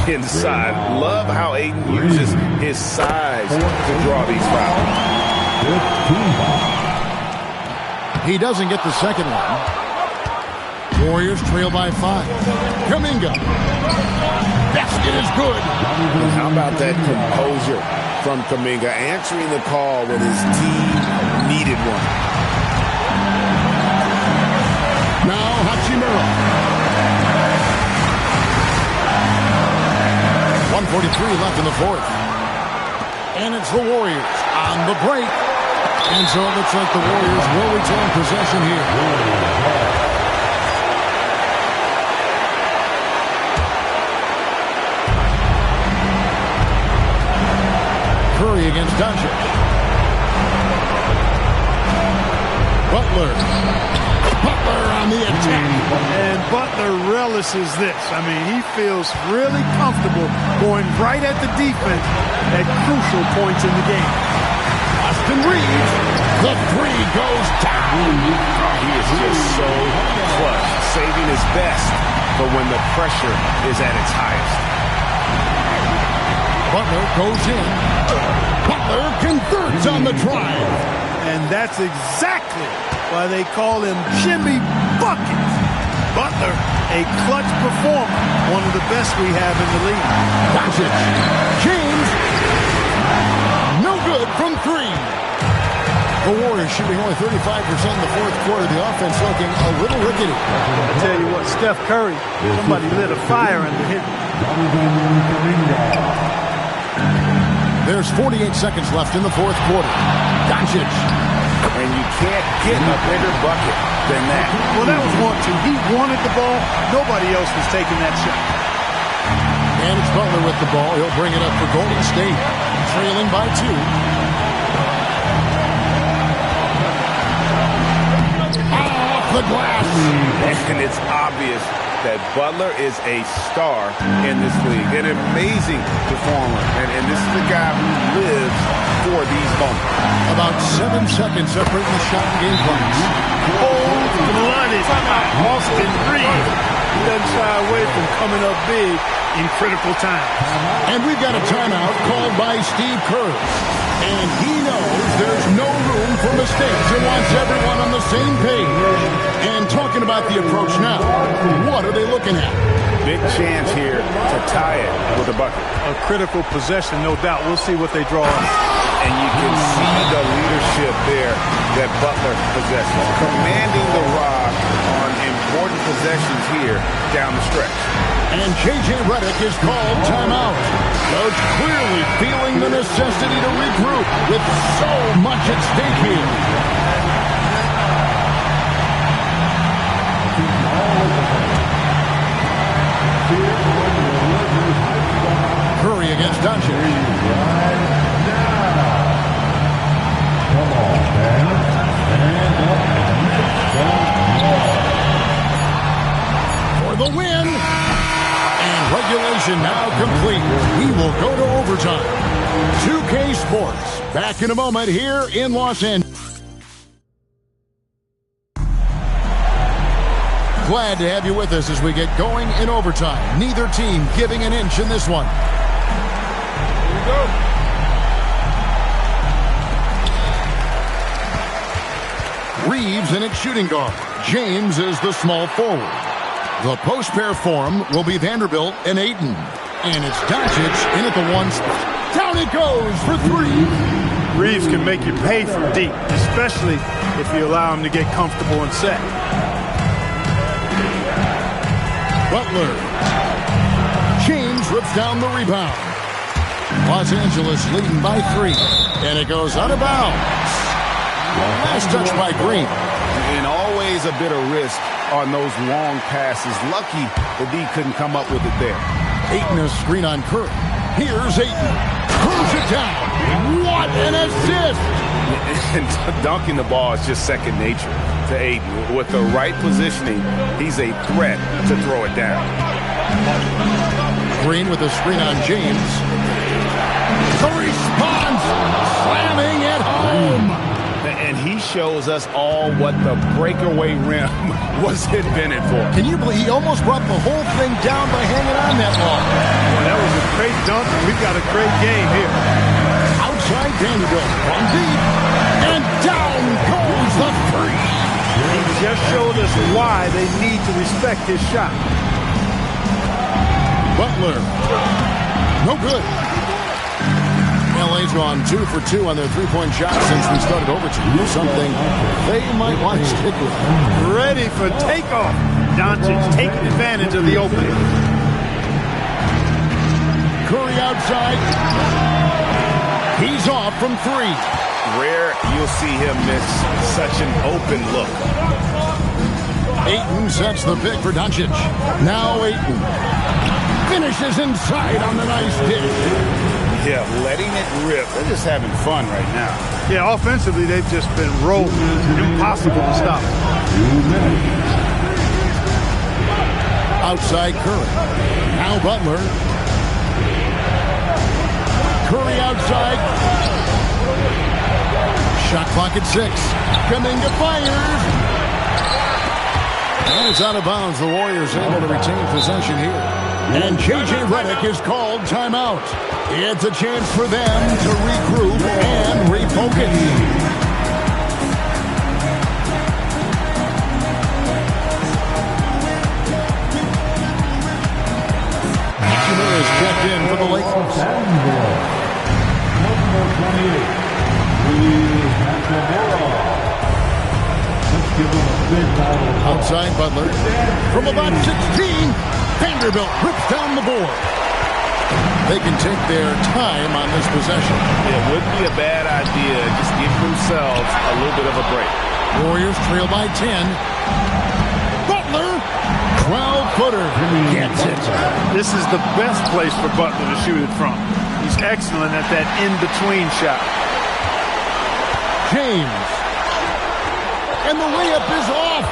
inside. Love how Ayton uses his size to draw these fouls.
He doesn't get the second one. Warriors trail by 5. Kuminga. Basket is good.
How about that composure from Kuminga, answering the call when his team needed one.
Now Hachimura. 1:43 left in the fourth. And it's the Warriors on the break. And so it looks like the Warriors will retain possession here. Curry against Doncic. Butler on the attack.
And Butler relishes this. I mean, he feels really comfortable going right at the defense at crucial points in the game.
Austin Reeves, the three goes down.
He is just so clutch, saving his best, but when the pressure is at its highest.
Butler goes in. Butler converts on the drive.
And that's exactly why they call him Jimmy Bucket. Butler, a clutch performer, one of the best we have in the league.
Doncic. James. No good from 3. The Warriors shooting only 35% in the fourth quarter. The offense looking a little rickety.
I tell you what, Steph Curry, somebody lit a fire under him.
There's 48 seconds left in the fourth quarter. Doncic.
And you can't get a bigger bucket than that.
Well, that was 1-2. He wanted the ball. Nobody else was taking that shot.
And it's Butler with the ball. He'll bring it up for Golden State. Trailing by 2. Off the glass.
And it's obvious that Butler is a star in this league. An amazing performer. And this is the guy who lives for these moments.
About 7 seconds separating the shot and game clocks.
Cold-blooded Austin Reeves. He doesn't shy away from coming up big in critical times.
And we've got a timeout called by Steve Kerr. And he knows there's no room for mistakes and wants everyone on the same page. And talking about the approach now, what are they looking at?
Big chance here to tie it with a bucket.
A critical possession, no doubt. We'll see what they draw up.
And you can see the leadership there that Butler possesses. Commanding the rock on important possessions here down the stretch.
And J.J. Redick is called timeout. Coach clearly feeling the necessity to regroup with so much at stake here. Curry against Doncic. For the win. And regulation now complete. We will go to overtime. 2K Sports. Back in a moment here in Los Angeles. Glad to have you with us as we get going in overtime. Neither team giving an inch in this one.
Here we go.
Reeves in its shooting guard. James is the small forward. The post pair form will be Vanderbilt and Ayton. And it's Doncic in at the one spot. Down it goes for three.
Reeves can make you pay from deep, especially if you allow him to get comfortable and set.
Butler. James rips down the rebound. Los Angeles leading by 3. And it goes out of bounds. Last touch by Green.
And always a bit of risk on those long passes. Lucky the D couldn't come up with it there.
Ayton a screen on Curry. Here's Ayton. Curves it down. What an assist!
And dunking the ball is just second nature to Ayton. With the right positioning, he's a threat to throw it down.
Green with a screen on James. The response! Slamming it home!
And he shows us all what the breakaway rim was invented for.
Can you believe he almost brought the whole thing down by hanging on that long?
Well, that was a great dunk, and we've got a great game here.
Outside Vanderbilt from deep, and down goes the three.
He just showed us why they need to respect his shot.
Butler, no good. LA's gone 2 for 2 on their three-point shot since we started overtime. Something they might want to stick with.
Ready for takeoff. Doncic taking advantage of the opening.
Curry outside. He's off from 3.
Rare you'll see him miss such an open look.
Ayton sets the pick for Doncic. Now Ayton finishes inside on the nice dish.
Yeah, letting it rip. They're just having fun right now.
Yeah, offensively, they've just been rolling. Impossible to stop.
Outside Curry. Now Butler. Curry outside. Shot clock at 6. Kuminga fires. And it's out of bounds. The Warriors able to retain possession here. And J.J. Redick is called timeout. It's a chance for them to regroup and refocus. Hachimura is checked in for the Lakers.
Number 28, Willie Hachimura. Let's give him a big battle.
Outside Butler. From about 16, Vanderbilt rips down the board. They can take their time on this possession.
It wouldn't be a bad idea. Just give themselves a little bit of a break.
Warriors trail by 10. Butler, 12-footer, gets it.
This is the best place for Butler to shoot it from. He's excellent at that in-between shot.
James. And the layup is off.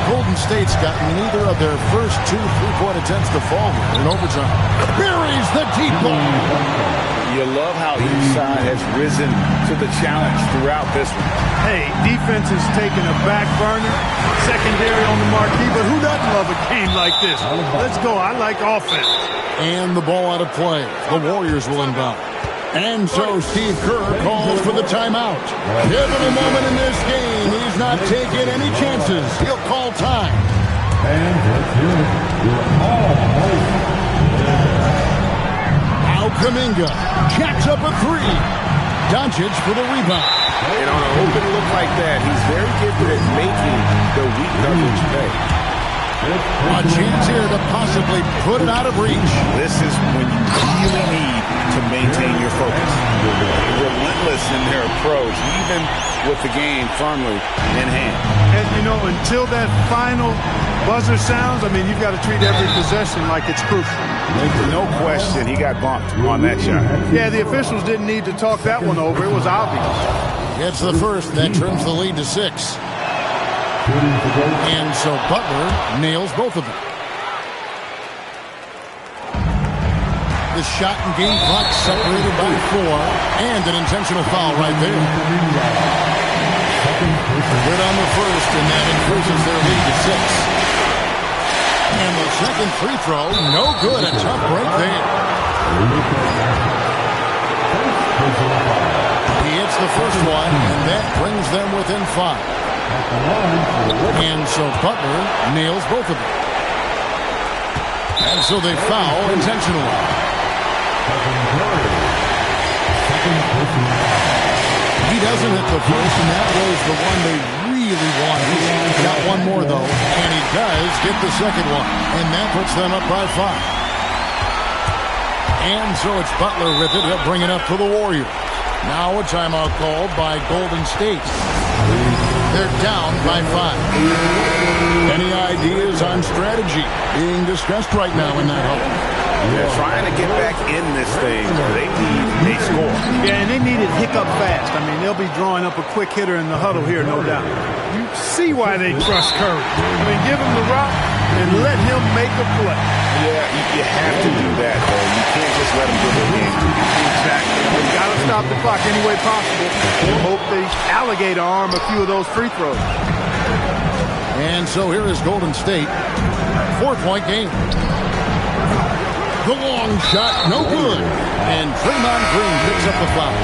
Golden State's gotten neither of their first 2 3-point attempts to fall here in overtime. Buries the deep ball.
You love how each side has risen to the challenge throughout this one.
Hey, defense is taking a back burner, secondary on the marquee, but who doesn't love a game like this? Let's go. I like offense.
And the ball out of play. The Warriors will inbound. And so Steve Kerr calls for the timeout. Pivotal moment in this game. He's not taking any chances. He'll call time.
And let's hear your call.
Kuminga jacks up a three. Doncic for the rebound.
And on an open look like that, he's very gifted at making the weak numbers pay.
A chance here to possibly put it out of reach.
This is when you really need to maintain your focus. Relentless in their approach, even with the game firmly in hand.
And, you know, until that final buzzer sounds, I mean, you've got to treat every possession like it's crucial.
No question, he got bumped on that shot.
Yeah, the officials didn't need to talk that one over. It was obvious.
Gets the first, that trims the lead to 6. And so Butler nails both of them. The shot and game clock separated by 4, and an intentional foul right there. Good on the first, and that increases their lead to 6. And the second free throw, no good. A tough break there. He hits the first one, and that brings them within 5. And so Butler nails both of them. And so they foul intentionally. He doesn't hit the first, and that was the one they really wanted. He's got one more, though, and he does get the second one, and that puts them up by 5. And so it's Butler with it. He'll bring it up to the Warriors. Now a timeout called by Golden State. They're down by 5. Any ideas on strategy? Being discussed right now in that huddle.
They're trying to get back in this thing. They need a score.
Yeah, and they need it hiccup fast. I mean, they'll be drawing up a quick hitter in the huddle here, no doubt. You see why they trust Curry. I mean, give him the rock and let him make a play.
Yeah, you have to do that, though. You can't just let him do the game.
Exactly. You got to stop the clock any way possible and hope they alligator arm a few of those free throws.
And so here is Golden State. 4-point game. The long shot, no good. And Draymond Green picks up the foul.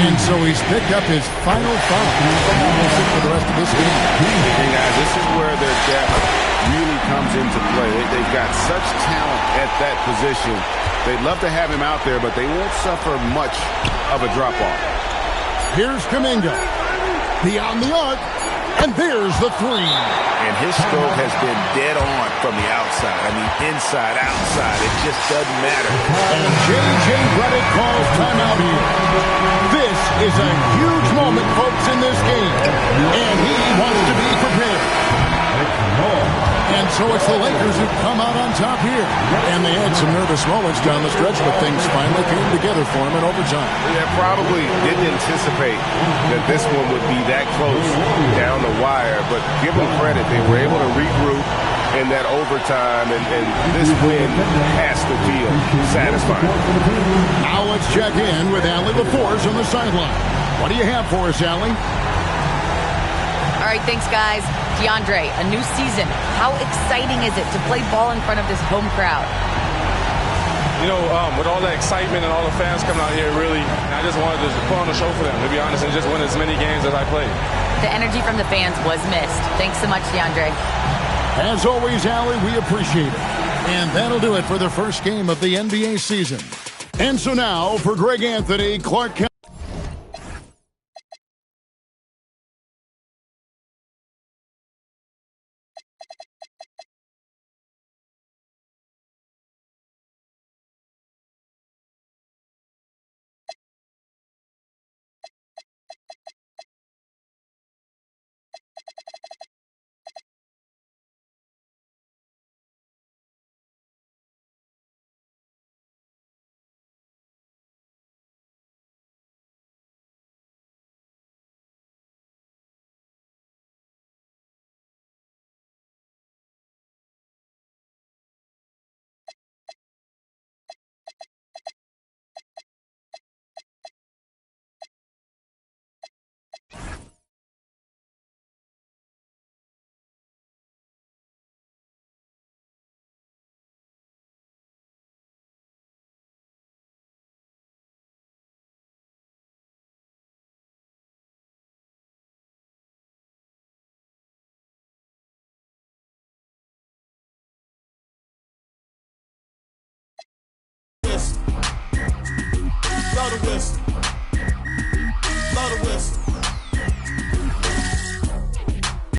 And so he's picked up his final foul. He's sit for the rest of this game.
And guys, this is where their depth really comes into play. They've got such talent at that position. They'd love to have him out there, but they won't suffer much of a drop-off.
Here's Kuminga. Beyond the arc. And there's the 3.
And his stroke has been dead on from the outside. I mean, inside, outside. It just doesn't matter.
And J.J. Redick calls timeout here. This is a huge moment, folks, in this game. And he wants to be prepared. And so it's the Lakers who come out on top here. And they had some nervous moments down the stretch, but things finally came together for them in overtime.
They probably didn't anticipate that this one would be that close down the wire, but give them credit. They were able to regroup in that overtime, and this win has to feel satisfying.
Now let's check in with Allie LaForce on the sideline. What do you have for us, Allie?
All right, thanks, guys. DeAndre, a new season. How exciting is it to play ball in front of this home crowd?
You know, with all the excitement and all the fans coming out here, really, I just wanted to put on a show for them, to be honest, and just win as many games as I played.
The energy from the fans was missed. Thanks so much, DeAndre.
As always, Allie, we appreciate it. And that'll do it for the first game of the NBA season. And so now, for Greg Anthony, Clark County.
blow the whistle.